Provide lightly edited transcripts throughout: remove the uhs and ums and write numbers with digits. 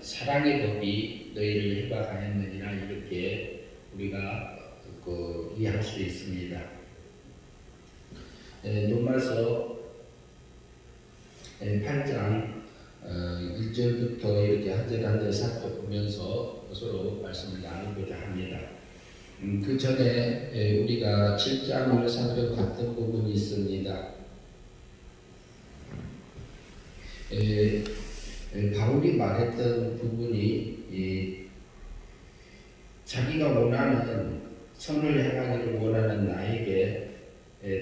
사랑의 법이 너희를 해방하였느니라 이렇게 우리가 이해할 수 있습니다. 로마서 8장 1절부터 이렇게 한 절 한 절 살펴보면서 서로 말씀을 나누고자 합니다. 그 전에 우리가 7장을 살펴봤던 부분이 있습니다. 바울이 말했던 부분이 자기가 원하는 선을 행하기를 원하는 나에게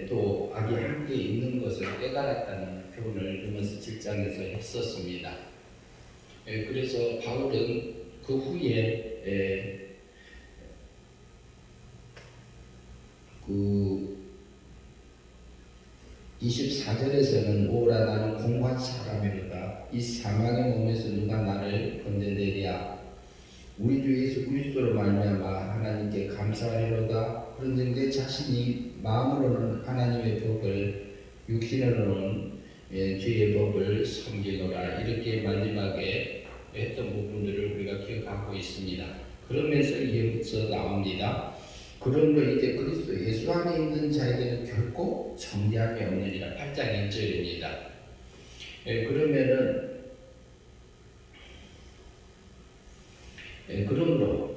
또 악이 함께 있는 것을 깨달았다는 표현을 로마서 7장에서 했었습니다. 그래서 바울은 그 후에 그 24절에서는 오라 나는 공고한 사람이로다. 이 사망의 몸에서 누가 나를 건져내랴. 우리 주 예수 그리스도로 말미암아 하나님께 감사하리로다. 그런데 내 자신이 마음으로는 하나님의 법을 육신으로는 죄의 법을 섬기노라. 이렇게 마지막에 했던 부분들을 우리가 기억하고 있습니다. 그러면서 이어서 나옵니다. 그러므로 이제 그리스도 예수 안에 있는 자에게는 결코 정죄함이 없느니라. 8장 1절입니다. 그러므로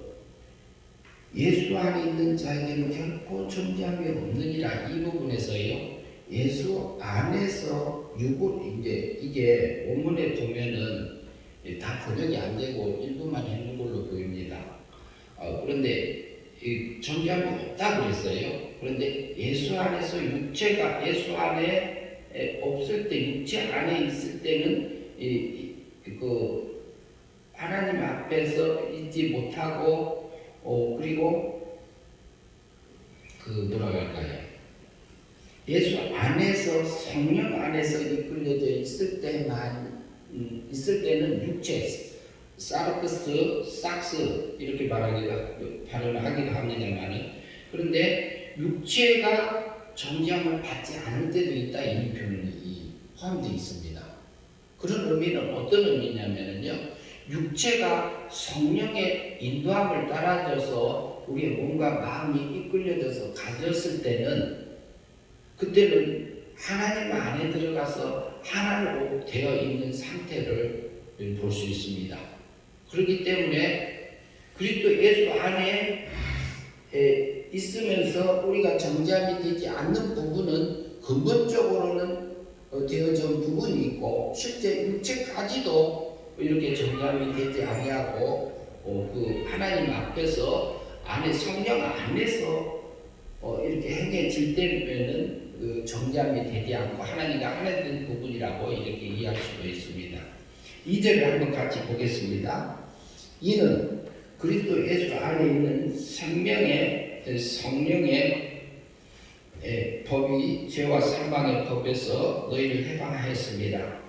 예수 안에 있는 자에게는 결코 정죄함이 없느니라. 이 부분에서요, 예수 안에서 이게 원문에 보면은 다 번역이 안 되고 일부만 있는 걸로 보입니다. 그런데 정죄함이 없다 그랬어요. 그런데 예수 안에서 육체가 예수 안에 없을 때, 육체 안에 있을 때는 하나님 앞에서 있지 못하고 그리고 뭐라고 할까요? 예수 안에서 성령 안에서 이끌려져 있을 때는 육체 사르크스, 삭스 이렇게 발음을 하기도 합니다만은, 그런데 육체가 정죄함을 받지 않을 때도 있다. 이 표현이 포함되어 있습니다. 그런 의미는 어떤 의미냐면요, 육체가 성령의 인도함을 따라줘서 우리의 몸과 마음이 이끌려져서 가졌을 때는, 그때는 하나님 안에 들어가서 하나로 되어 있는 상태를 볼 수 있습니다. 그렇기 때문에 그리스도 예수 안에 있으면서 우리가 정죄함이 되지 않는 부분은 근본적으로는 되어진 부분이 있고, 실제 육체까지도 이렇게 정죄함이 되지 아니하고 그 하나님 앞에서 안에 성령 안에서 이렇게 행해질 때면은 그 정죄함이 되지 않고 하나님과 하나 된 부분이라고 이렇게 이해할 수도 있습니다. 2절을 한번 같이 보겠습니다. 이는 그리스도 예수 안에 있는 성령의 법이 죄와 사망의 법에서 너희를 해방하였습니다.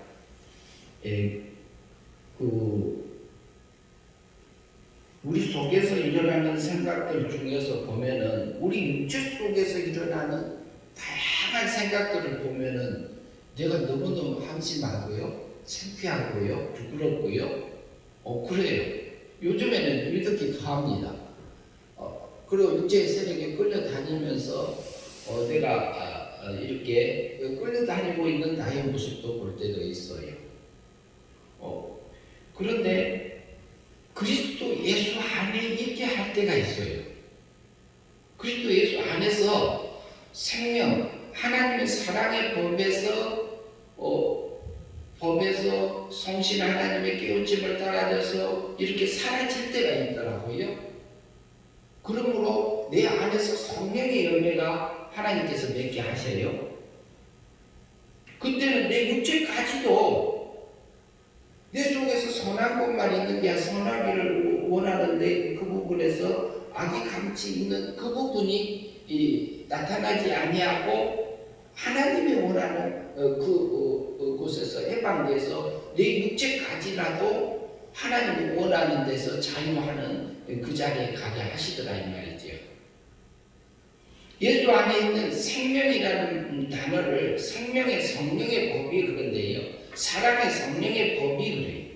우리 속에서 일어나는 생각들 중에서 보면은, 우리 육체 속에서 일어나는 다양한 생각들을 보면은 내가 너무너무 한심하고요, 창피하고요, 부끄럽고요, 그래요. 요즘에는 이렇게 더합니다. 그리고 육체의 세력에 끌려다니면서 내가 이렇게 끌려다니고 있는 나의 모습도 볼 때도 있어요. 그런데 그리스도 예수 안에 있게 할 때가 있어요. 그리스도 예수 안에서 생명, 하나님의 사랑의 법에서 성신 하나님의 깨우침을 따라줘서 이렇게 사라질 때가 있더라고요. 그러므로 내 안에서 성령의 열매가 하나님께서 맺게 하셔요. 그때는 내 육체까지도 내 속에서 선한 것만 있는 게 선하기를 원하는데, 그 부분에서 악이 감지 있는 그 부분이 나타나지 아니하고 하나님이 원하는 곳에서 해방돼서 내 육체까지라도 하나님이 원하는 데서 자유하는 그 자리에 가게 하시더라 이 말이죠. 예수 안에 있는 생명이라는 단어를 생명의 성령의 법이 그런데요, 사랑의 성령의 법이 그래요.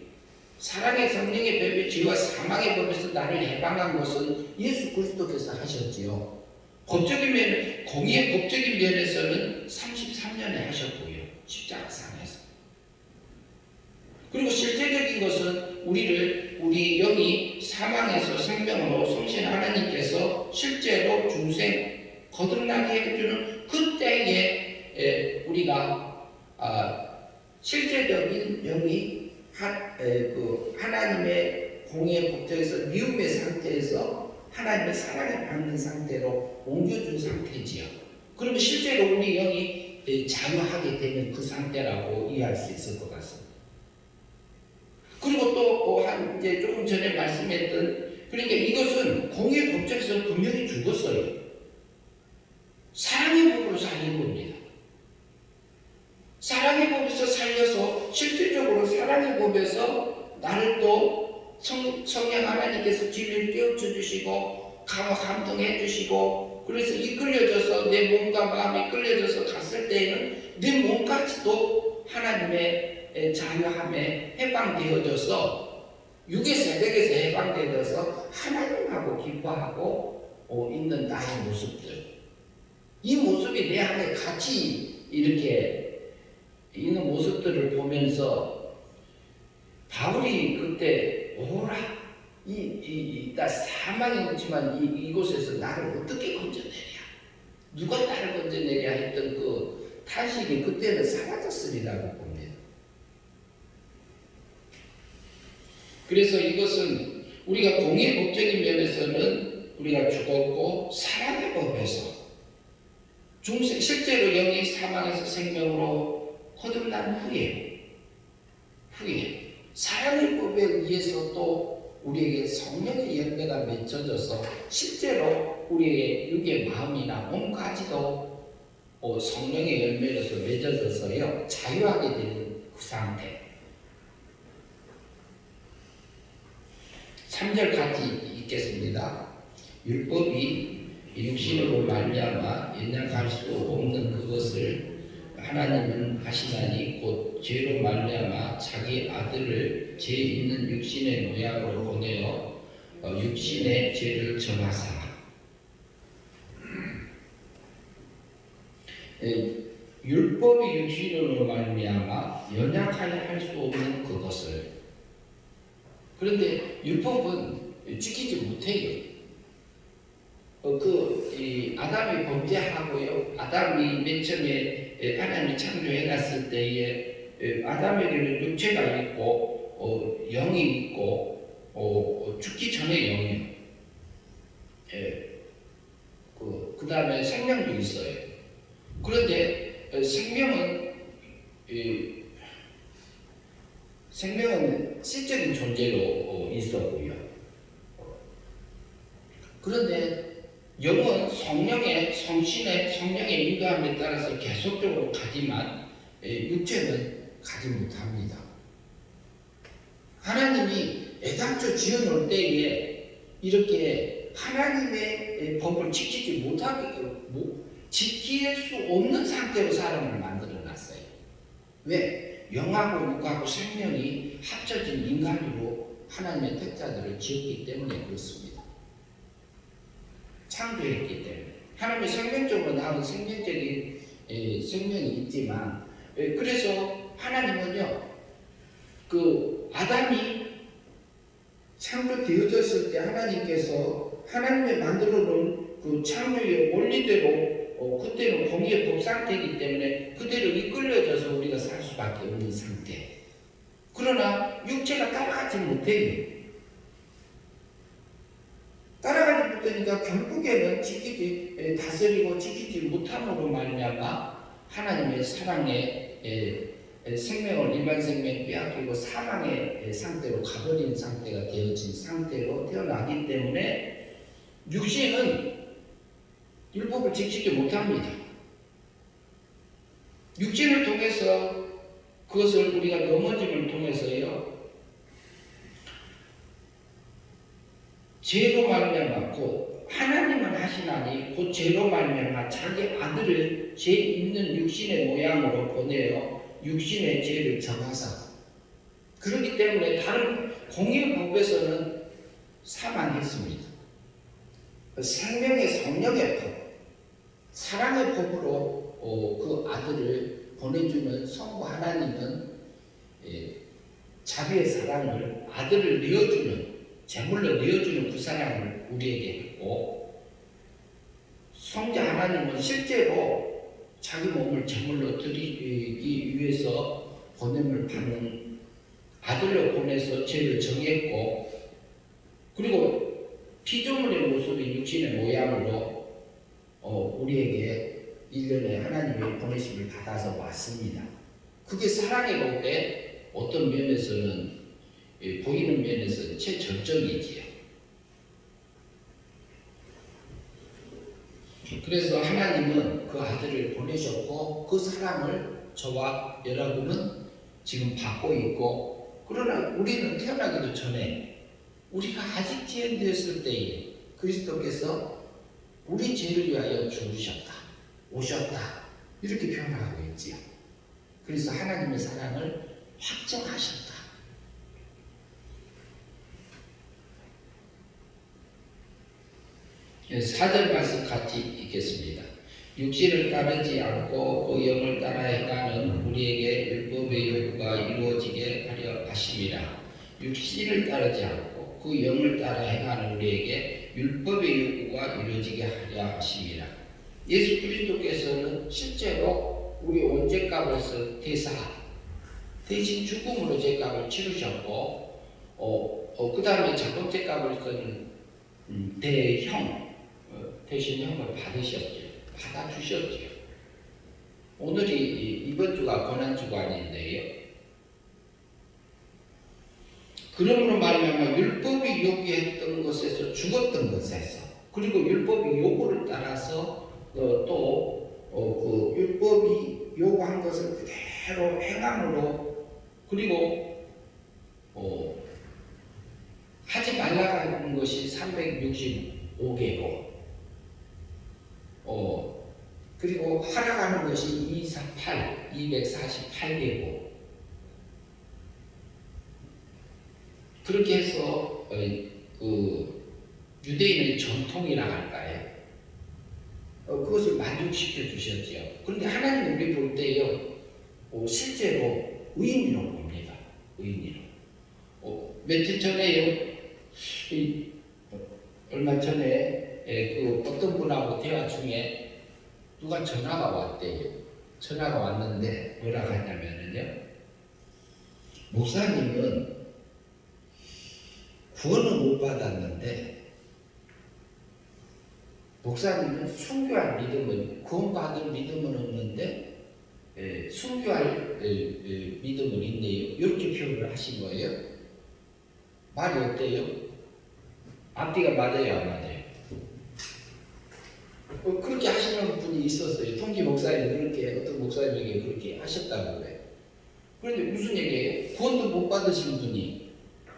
사랑의 성령의 법의 죄와 사망의 법에서 나를 해방한 것은 예수 그리스도께서 하셨지요. 법적인 면, 공의의 법적인 면에서는 33년에 하셨고요. 십자가상에서. 그리고 실제적인 것은 우리 영이 사망에서 생명으로 성신 하나님께서 실제로 중생 거듭나게 해주는 그때에 우리가 실제적인 영이 하나님의 공의의 법정에서 미움의 상태에서 하나님의 사랑을 받는 상태로 옮겨준 상태지요. 그러면 실제로 우리 영이 자유하게 되는 그 상태라고 이해할 수 있을 것 같습니다. 그리고 또 이제 조금 전에 말씀했던, 그러니까 이것은 공의의 법정에서 분명히 죽었어요. 사랑의 법으로 살린 겁니다. 사랑의 법에서 살려서 실질적으로 사랑의 법에서 나를 또 성령 하나님께서 진리를 깨우쳐 주시고 감동해 주시고, 그래서 이끌려져서 내 몸과 마음이 이끌려져서 갔을 때에는 내 몸까지도 하나님의 자유함에 해방되어져서 육의 새벽에서 해방되어져서 하나님하고 기뻐하고 있는 나의 모습들, 이 모습이 내 안에 같이 이렇게 있는 모습들을 보면서 바울이 그때 오라, 나 사망이 있지만 이곳에서 나를 어떻게 건져내랴, 누가 나를 건져내랴 했던 그 탄식이 그때는 사라졌으리라고 봅니다. 그래서 이것은 우리가 공의 법적인 면에서는 우리가 죽었고, 사랑의 법에서 실제로 영이 사망에서 생명으로 거듭난 후에 사랑의 법에 의해서 또 우리에게 성령의 열매가 맺혀져서 실제로 우리의 육의 마음이나 몸까지도 성령의 열매로서 맺어져서요 자유하게 되는 그 상태. 3절 같이 읽겠습니다. 율법이 육신으로 말미암아 연약할 수 없는 그것을 하나님은 하시나니 곧 죄로 말미암아 자기 아들을 죄 있는 육신의 모양으로 보내어 육신의 죄를 정하사. 율법이 육신으로 말미암아 연약하게 할 수 없는 그것을. 그런데 율법은 지키지 못해요. 아담이 범죄하고요. 아담이 맨 처음에 하나님이 창조해놨을 때에 아담에게는 육체가 있고 영이 있고 죽기 전에 영이요. 그 다음에 생명도 있어요. 그런데 생명은 실적인 존재로 있었고요. 그런데 영은 성령의 인도함에 따라서 계속적으로 가지만 육체는 가지 못합니다. 하나님이 애당초 지어놓을 때에 이렇게 하나님의 법을 지키지 못하게 지킬 수 없는 상태로 사람을 만들어놨어요. 왜? 영하고 육하고 생명이 합쳐진 인간으로 하나님의 택자들을 지었기 때문에 그렇습니다. 창조했기 때문에 하나님의 생명적으로 나온 생명적인 생명이 있지만, 그래서 하나님은요 그 아담이 창조되어졌을 때 하나님께서 하나님의 만들어 놓은 그 창조의 원리대로 그때는 공의의 법 상태이기 때문에 그대로 이끌려져서 우리가 살 수밖에 없는 상태. 그러나 육체가 따라가지 못해요. 따라가지 못하니까 결국에는 다스리고 지키지 못함으로 말미암아 하나님의 사랑의 생명을 일반 생명 빼앗기고 사망의 상태로 가버린 상태가 되어진 상태로 태어나기 때문에 육신은 율법을 지키지 못합니다. 육신을 통해서 그것을 우리가 넘어짐을 통해서요 죄로 말미암아 곧 하나님은 하시나니 곧 죄로 말미암아 자기 아들을 죄 있는 육신의 모양으로 보내어 육신의 죄를 정하사. 그렇기 때문에 다른 공의 법에서는 사망했습니다. 생명의 성령의 법, 사랑의 법으로 그 아들을 보내주는 성부 하나님은 자비의 사랑을 아들을 내어주는 제물로 내어주는 그 사랑을 우리에게 했고, 성자 하나님은 실제로 자기 몸을 제물로 드리기 위해서 보냄을 받는 아들로 보내서 죄를 정했고, 그리고 피조물의 모습의 육신의 모양으로 우리에게 1년에 하나님의 보내심을 받아서 왔습니다. 그게 사랑의 법에 어떤 면에서는 보이는 면에서는 최절정이지요. 그래서 하나님은 그 아들을 보내셨고 그 사랑을 저와 여러분은 지금 받고 있고, 그러나 우리는 태어나기도 전에 우리가 아직 지연되었을 때에 그리스도께서 우리 죄를 위하여 죽으셨다, 오셨다, 이렇게 표현하고 있지요. 그래서 하나님의 사랑을 확정하셨다. 4절 말씀 같이 읽겠습니다. 육신을 따르지 않고 그 영을 따라 행하는 우리에게 율법의 요구가 이루어지게 하려 하심이라. 육신을 따르지 않고 그 영을 따라 행하는 우리에게 율법의 요구가 이루어지게 하려 하심이라. 예수 그리스도께서는 실제로 우리 온 죄값을 대신 죽음으로 죄값을 치르셨고, 그 다음에 첫 번째 값을 대신 형을 받아주셨죠. 오늘이 이번 주가 고난주간인데요. 그러므로 말하면 율법이 요구했던 것에서 죽었던 것에서, 그리고 율법이 요구를 따라서 그 율법이 요구한 것을 그대로 행함으로, 그리고 하지 말라는 것이 365개고 그리고 하라고 하는 것이 248개고, 그렇게 해서 그 유대인의 전통이라 할까요? 그것을 만족시켜 주셨지요. 그런데 하나님 우리 볼 때요, 실제로 의인으로 봅니다. 의인으로. 며칠 전에요, 얼마 전에 그 어떤 분하고 대화 중에 누가 전화가 왔대요. 전화가 왔는데 뭐라고 하냐면요, 목사님은 구원은 못 받았는데 목사님은 순교할 믿음은, 구원받을 믿음은 없는데 순교할 믿음은 있네요. 이렇게 표현을 하신 거예요. 말이 어때요? 앞뒤가 맞아요, 안 맞아요? 그렇게 하시는 분이 있었어요. 통기 목사님 그렇게, 어떤 목사님에게 그렇게 하셨다고 그래요. 그런데 무슨 얘기예요? 구원도 못 받으신 분이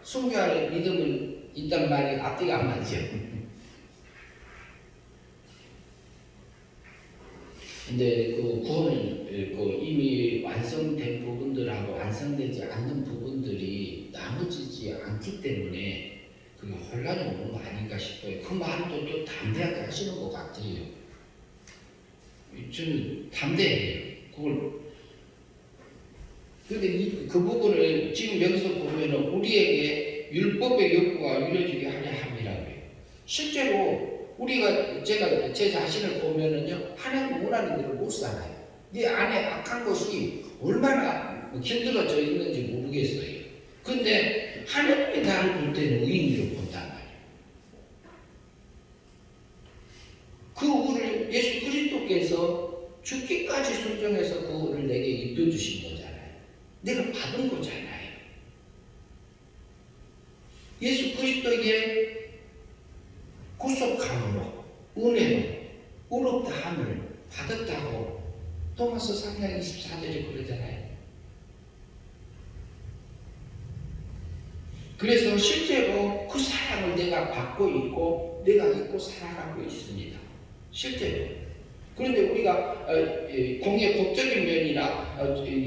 순교할 믿음은 있단 말이 앞뒤가 안 맞죠. 근데 그 구원은 이미 완성된 부분들하고 완성되지 않는 부분들이 나눠지지 않기 때문에 그게 혼란이 오는 거 아닌가 싶어요. 그 말도 또 담대하게 하시는 것 같아요. 저는 담대해요. 그런데 그 부분을 지금 여기서 보면은 우리에게 율법의 요구가 이루어지게 하려 함이라고요. 실제로 우리가 제 자신을 보면은요, 하나님 원하는 대로 못 살아요. 내 안에 악한 것이 얼마나 힘들어져 있는지 모르겠어요. 근데 하나님이 나를 볼 때는 의인으로 본단 말이에요. 그 우를 예수 그리스도께서 죽기까지 순종해서 그를 내게 입혀주신 거잖아요. 내가 받은 거잖아요. 예수 그리스도에게 구속함으로, 은혜로, 의롭다함을 받았다고 토마스 3장 24절에 그러잖아요. 그래서 실제로 그 사랑을 내가 받고 있고 내가 잊고 살아가고 있습니다. 실제로. 그런데 우리가 공의 법적인 면이나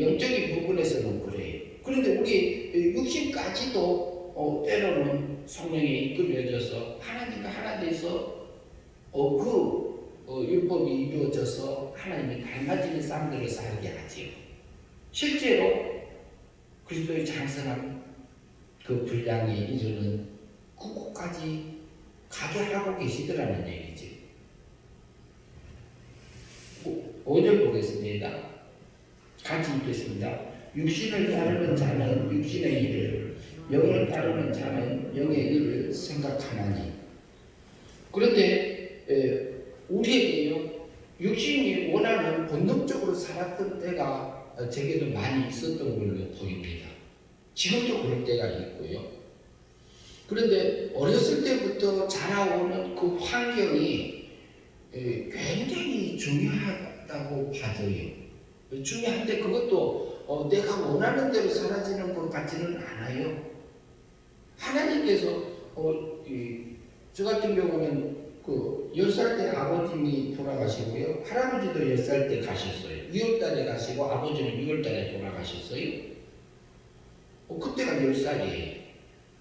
영적인 부분에서는 그래요. 그런데 우리 육신까지도 때로는 성령에 이끌려져서 하나님과 하나 돼서 율법이 이루어져서 하나님이 닮아지는 삶들을 살게 하지요. 실제로 그리스도의 장성한 그 분량에 이르는 그곳까지 가게 하고 계시더라는 얘기지. 5절 보겠습니다. 같이 읽겠습니다. 육신을 따르는 자는 육신의 일을, 영을 따르는 자는 영의 일을 생각하나니. 그런데 우리에게요, 육신이 원하는 본능적으로 살았던 때가 제게도 많이 있었던 걸로 보입니다. 지금도 그럴 때가 있고요. 그런데 어렸을 때부터 자라오는 그 환경이 굉장히 중요하다고 봐져요. 중요한데 그것도 내가 원하는 대로 사라지는 것 같지는 않아요. 하나님께서 저 같은 경우는 10살 때 아버님이 돌아가시고요. 할아버지도 10살 때 가셨어요. 6월달에 가시고 아버지는 6월달에 돌아가셨어요. 그때가 10살이에요.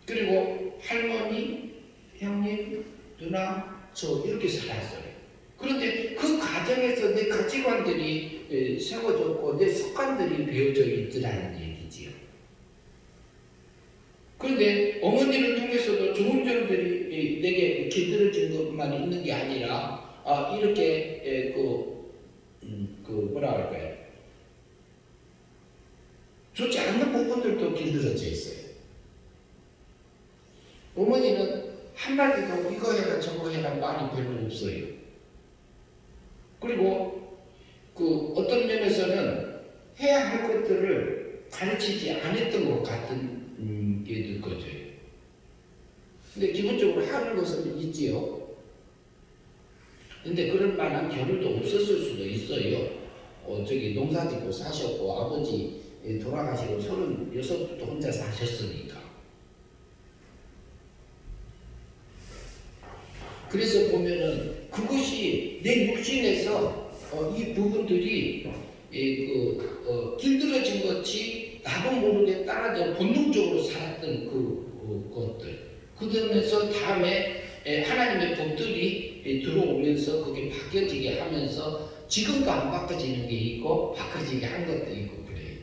그리고 할머니, 형님, 누나, 저 이렇게 살았어요. 그런데 그 과정에서 내 가치관들이 세워졌고 내 습관들이 배어져 있더라는 얘기지요. 그런데 어머니를 통해서도 좋은 점들이 내게 길들여진 것만 있는 게 아니라 이렇게 뭐라 할까요? 좋지 않는 부분들도 길들여져 있어요. 어머니는 한마디도 이거 해라 저거 해라 말이 별로 없어요. 그리고 어떤 면에서는 해야 할 것들을 가르치지 않았던 것 같은 게 느껴져요. 근데 기본적으로 하는 것은 있지요. 근데 그럴 만한 겨를도 없었을 수도 있어요. 농사 짓고 사셨고 아버지 돌아가시고 36부터 혼자 사셨으니까. 그래서 보면은 그것이 내 육신에서 이 부분들이 길들여진 것이 나도 모르게 따라서 본능적으로 살았던 것들. 그러면서 다음에 하나님의 법들이 들어오면서 그게 바뀌어지게 하면서 지금도 안 바꿔지는 게 있고 바꿔지게 한 것도 있고 그래요.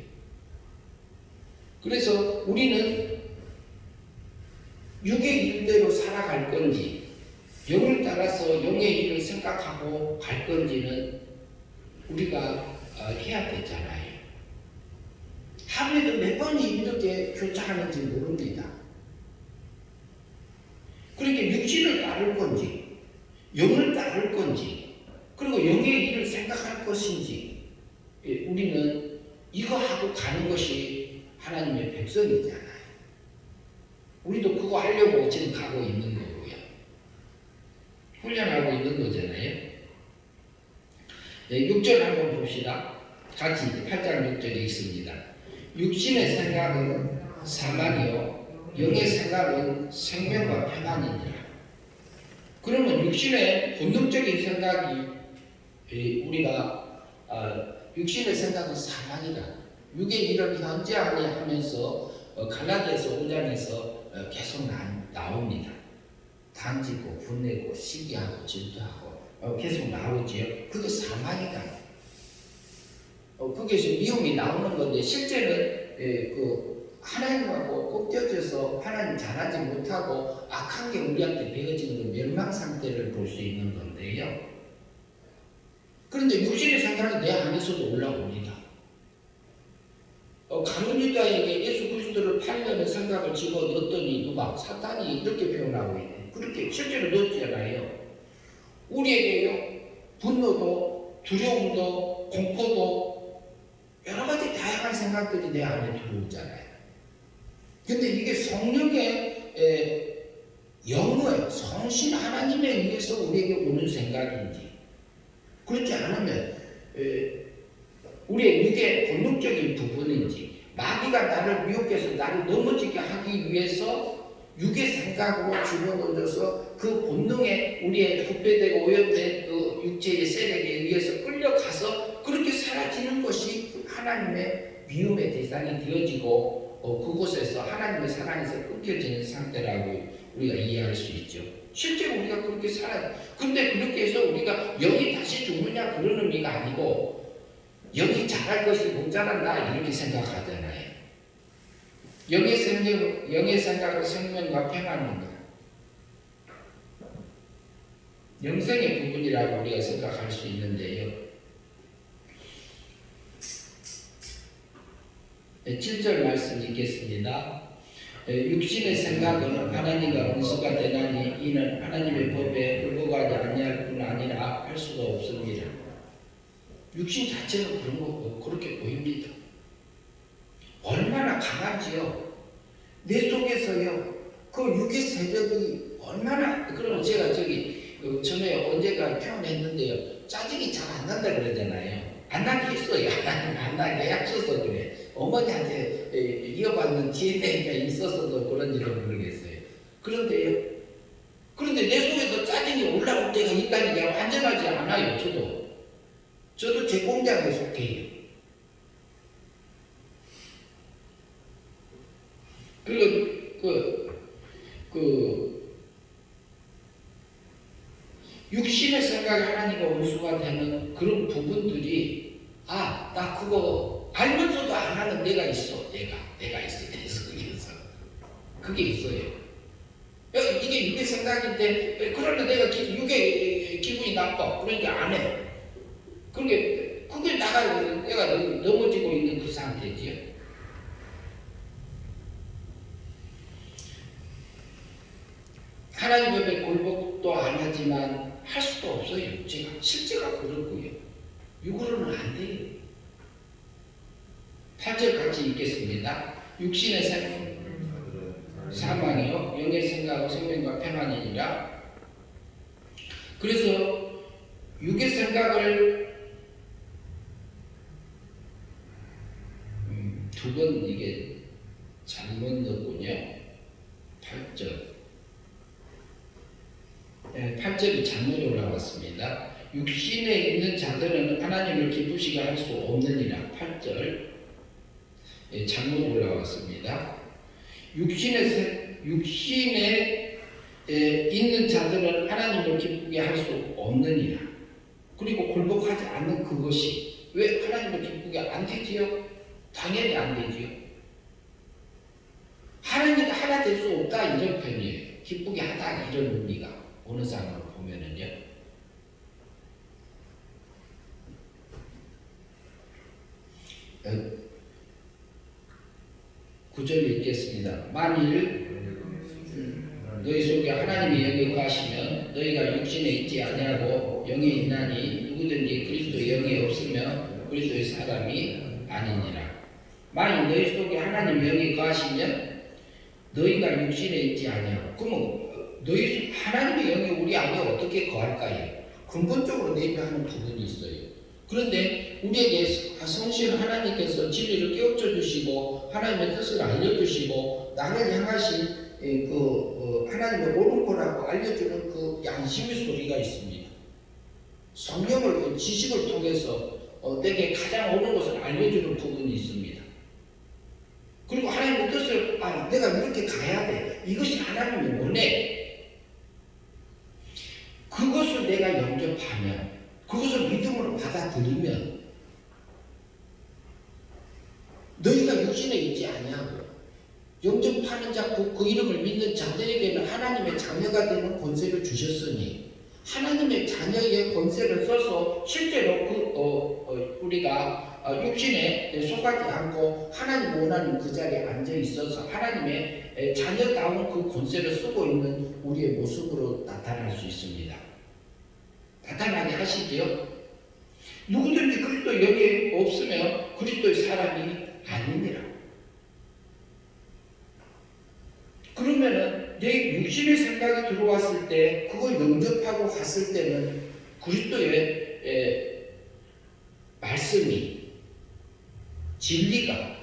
그래서 우리는 육의 일대로 살아갈 건지 영을 따라서 영의 일을 생각하고 갈 건지는 우리가 해야 되잖아요. 하루에도 몇 번이 이렇게 교차하는지 모릅니다. 그러니까 육신을 따를 건지 영을 따를 건지 그리고 영의 일을 생각할 것인지 우리는 이거 하고 가는 것이 하나님의 백성이잖아요. 우리도 그거 하려고 지금 가고 있는 거고요. 훈련하고 있는 거잖아요. 6절 한번 봅시다. 같이 8장 6절에 있습니다. 육신의 생각은 사망이요 영의 생각은 생명과 평안이니라. 그러면 육신의 본능적인 생각이 우리가 육신의 생각은 사망이다. 육의 일을 현재 하니 하면서 갈라디아서 5장에서 계속 나옵니다. 단지고 분내고 시기하고 질투하고 계속 나오지요. 그게 사망이다. 거기에서 미움이 나오는 건데 실제는 하나님하고 꺾여져서 하나님 잘하지 못하고 악한 게 우리한테 배어지는 멸망 상태를 볼 수 있는 건데요. 그런데 육신의 생각이 내 안에서도 올라옵니다. 가룟 유다에게 예수 그리스도를 팔려는 생각을 집어넣었더니 누가 사탄이 이렇게 표현하고 있네. 그렇게 실제로 넣었잖아요. 우리에게요 분노도 두려움도 공포도 여러 가지 다양한 생각들이 내 안에 들어오잖아요. 근데 이게 성령의 영의 성신 하나님에 의해서 우리에게 오는 생각인지 그렇지 않으면 우리의 육의 본능적인 부분인지 마귀가 나를 미혹해서 나를 넘어지게 하기 위해서 육의 생각으로 집어넣어서 그 본능에 우리의 부패되고 오염된 그 육체의 세력에 의해서 끌려가서 그렇게 사라지는 것이 하나님의 미움의 대상이 되어지고 그곳에서 하나님의 사랑에서 끊겨지는 상태라고 우리가 이해할 수 있죠. 실제로 우리가 그렇게 살아요. 근데 그렇게 해서 우리가 영이 다시 죽느냐 그런 의미가 아니고 영이 자랄 것이 못 자란다 이렇게 생각하잖아요. 영의 생각은 생명과 평안인가 영생의 부분이라고 우리가 생각할 수 있는데요. 7절 말씀 읽겠습니다. 육신의 생각은 하나님과 원수가 되나니 이는 하나님의 법에 굴복하지 아니할 뿐 아니라 할 수가 없습니다. 육신 자체는 그런 거고 그렇게 보입니다. 얼마나 강한지요. 내 속에서요. 그 육의 세력이 얼마나 그러면 제가 전에 언제가 표현했는데요. 짜증이 잘 안 난다 그러잖아요. 안 나게 했어요. 안 나게 하셔서 그래. 어머니한테 이어받는 DNA가 있었어도 그런지도 모르겠어요. 그런데 내 속에서 짜증이 올라올 때가 있다니까 완전하지 않아요. 저도 제 공장에 속해요. 그리고 육신의 생각이 하나님과 원수가 되는 그런 부분들이 나 그거 알면서도 안 하는 내가 있어. 내가 있어. 그게 있어요. 이게 육의 생각인데 그러나 내가 육의 기분이 나빠. 그러니까 안 해. 그게 내가 넘어지고 있는 그 상태지요. 하나님 법에 굴복도 안 하지만 할 수도 없어요. 실제가 그렇고요. 육으로는 안 돼요. 8절 같이 읽겠습니다. 육신의 사망이요 영의 생각은 생명과 평안이니라. 그래서 육의 생각을 두 번 이게 잘못 넣었군요. 8절 8절이 잘못 올라왔습니다. 육신에 있는 자들은 하나님을 기쁘시게 할 수 없느니라. 8절 잘못 올라왔습니다. 육신에 있는 자들은 하나님을 기쁘게 할 수 없느니라. 그리고 굴복하지 않는 그것이 왜 하나님을 기쁘게 안 되지요? 당연히 안 되지요. 하나님과 하나 될 수 없다 이런 편이에요. 기쁘게 하다 이런 의미가 어느 상으로 보면은요. 9절 읽겠습니다. 만일 너희 속에 하나님의 영이 거하시면 너희가 육신에 있지 아니하고 영에 있나니 누구든지 그리스도 영이 없으면 그리스도의 사람이 아니니라. 만일 너희 속에 하나님의 영이 거하시면 너희가 육신에 있지 아니하고 그러면 하나님의 영이 우리 안에 어떻게 거할까요? 근본적으로 내비하는 부분이 있어요. 그런데 우리에게 성실 하나님께서 진리를 깨우쳐 주시고 하나님의 뜻을 알려주시고 나를 향하신 하나님의 옳은 거라고 알려주는 그 양심의 소리가 있습니다. 성령을 지식을 통해서 내게 가장 옳은 것을 알려주는 부분이 있습니다. 그리고 하나님의 뜻을 내가 이렇게 가야 돼. 이것이 하나님의 원해. 그것을 내가 영접하면 그것을 믿음으로 받아들이면 너희가 육신에 있지 아니하고 영접하는 자 그 이름을 믿는 자들에게는 하나님의 자녀가 되는 권세를 주셨으니 하나님의 자녀의 권세를 써서 실제로 우리가 육신에 속하지 않고 하나님 원하는 그 자리에 앉아 있어서 하나님의 자녀다운 그 권세를 쓰고 있는 우리의 모습으로 나타날 수 있습니다. 나타나게 하시지요. 누구든지 그리스도 영이 없으면 그리스도의 사람이 아니니라. 그러면은 내 육신의 생각이 들어왔을 때 그걸 영접하고 갔을 때는 그리스도의 말씀이 진리가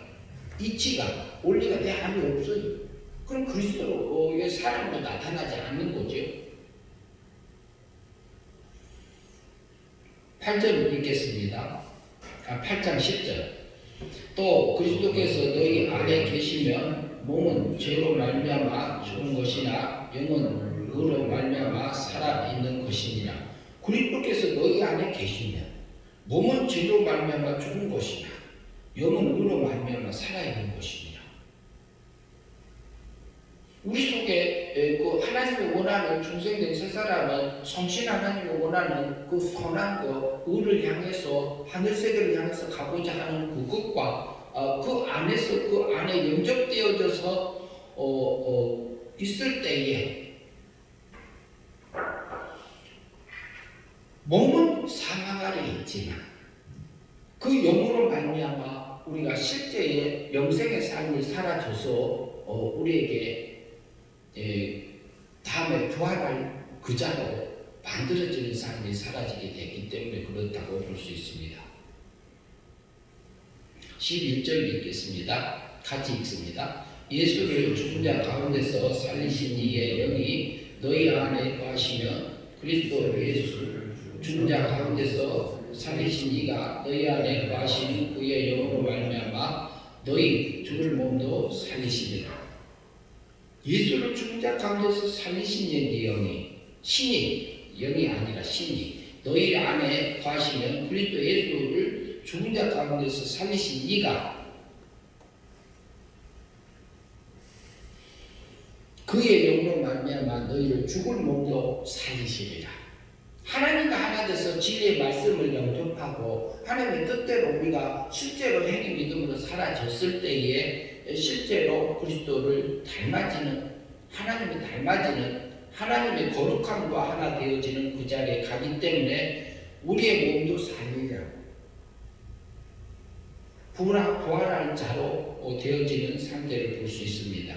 이치가 원리가 내 안에 없어요. 그럼 그리스도의 사람으로 나타나지 않는 거죠. 8절 읽겠습니다. 8장 10절 또 그리스도께서 너희 안에 계시면 몸은 죄로 말미암아 죽은 것이나 영은 의로 말미암아 살아 있는 것이니라. 그리스도께서 너희 안에 계시면 몸은 죄로 말미암아 죽은 것이나 영은 의로 말미암아 살아 있는 것이니라. 우리 속에 그 하나님이 원하는 중생된 새 사람은 성신 하나님이 원하는 그 선한 거, 의를 향해서 하늘 세계를 향해서 가고자 하는 그것과 그 안에서 그 안에 영접되어져서 있을 때에 몸은 사망 아래 있지만 그 영으로 말미암아 우리가 실제의 영생의 삶을 살아줘서 우리에게 다음에 부활할 그 자로 만들어지는 삶이 사라지게 되기 때문에 그렇다고 볼 수 있습니다. 11절 읽겠습니다. 같이 읽습니다. 예수를 죽은 자 가운데서 살리신 이의 영이 너희 안에 거하시면 그리스도 예수 죽은 자 가운데서 살리신 이가 너희 안에 거하시는 그의 영으로 말미암아 너희 죽을 몸도 살리시리라. 예수를 죽은 자 가운데서 살리신 이의 영이 신이 영이 아니라 신이 너희 안에 거하시면 그리스도 예수를 죽은 자 가운데서 살리신 이가 그의 영으로 말미암아 너희를 죽을 몸도 살리시리라. 하나님과 하나 돼서 진리의 말씀을 영접하고 하나님의 뜻대로 우리가 실제로 행위 믿음으로 살아졌을 때에 실제로 그리스도를 닮아지는 하나님을 닮아지는 하나님의 거룩함과 하나 되어지는 그 자리에 가기 때문에 우리의 몸도 살리라고 부활할 자로 되어지는 상태를 볼 수 있습니다.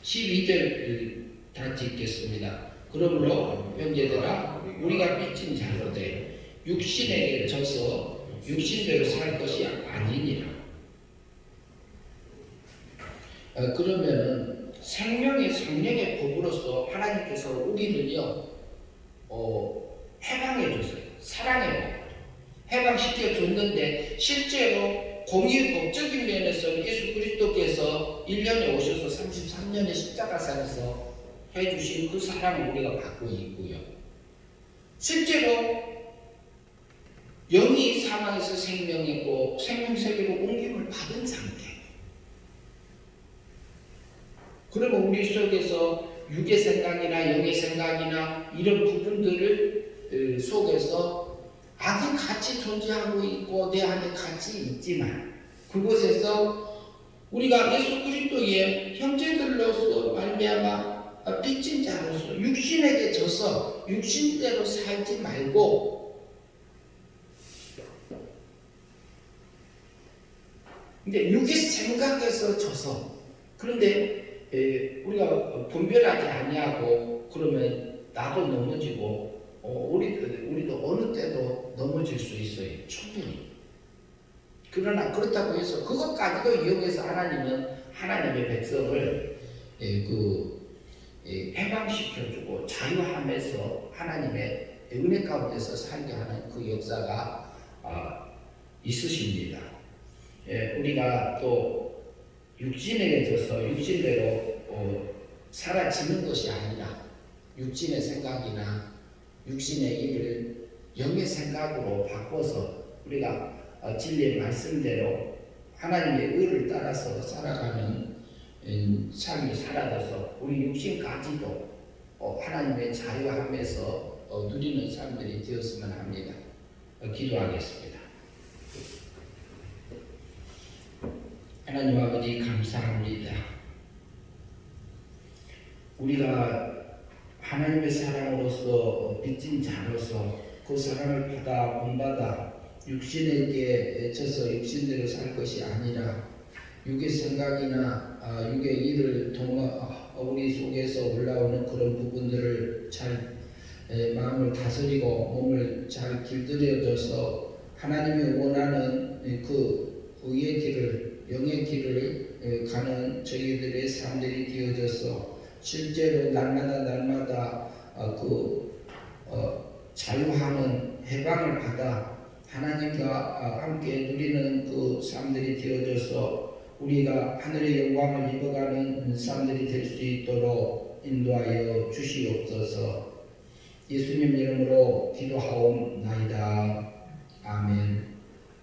12절 다시 읽겠습니다. 그러므로 형제들아 우리가 빚진 자로되 육신에게 져서 육신대로 살 것이 아니니라. 그러면은 생명의 성령의 법으로서 하나님께서 우리를요 해방해 줬어요. 사랑의 법 해방시켜 줬는데 실제로 공의 법적인 면에서는 예수 그리스도께서 1년에 오셔서 33년의 십자가상에서 해주신 그 사랑을 우리가 받고 있고요. 실제로 영이 사망에서 생명이고 생명세계로 옮김을 받은 상태. 그러면 우리 속에서 육의 생각이나 영의 생각이나 이런 부분들을 속에서 악이 같이 존재하고 있고 내 안에 같이 있지만 그곳에서 우리가 예수 그리스도의 형제들로서 말미암아 빚진 자로서 육신에게 져서 육신대로 살지 말고 이제 육의 생각에서 져서 그런데 우리가 분별하지 아니하고 그러면 나도 넘어지고 우리도 어느 때도 넘어질 수 있어요. 충분히. 그러나 그렇다고 해서 그것까지도 이용해서 하나님은 하나님의 백성을 해방시켜주고 자유함에서 하나님의 은혜 가운데서 살게 하는 그 역사가 있으십니다. 우리가 또 육신에게 져서 육신대로 사라지는 것이 아니라 육신의 생각이나 육신의 일을 영의 생각으로 바꿔서 우리가 진리의 말씀대로 하나님의 의를 따라서 살아가는 삶이 사라져서 우리 육신까지도 하나님의 자유함에서 누리는 사람들이 되었으면 합니다. 기도하겠습니다. 하나님 아버지 감사합니다. 우리가 하나님의 사랑으로서 빚진 자로서 그 사랑을 받아 본받아 육신에게 져서 육신대로 살 것이 아니라 육의 생각이나 육의 일을 우리 속에서 올라오는 그런 부분들을 잘 마음을 다스리고 몸을 잘 길들여줘서 하나님이 원하는 그 의의 길을 영의 길을 가는 저희들의 삶들이 되어져서 실제로 날마다 자유하는 해방을 받아 하나님과 함께 누리는 그 삶들이 되어져서 우리가 하늘의 영광을 입어가는 삶들이 될 수 있도록 인도하여 주시옵소서. 예수님 이름으로 기도하옵나이다.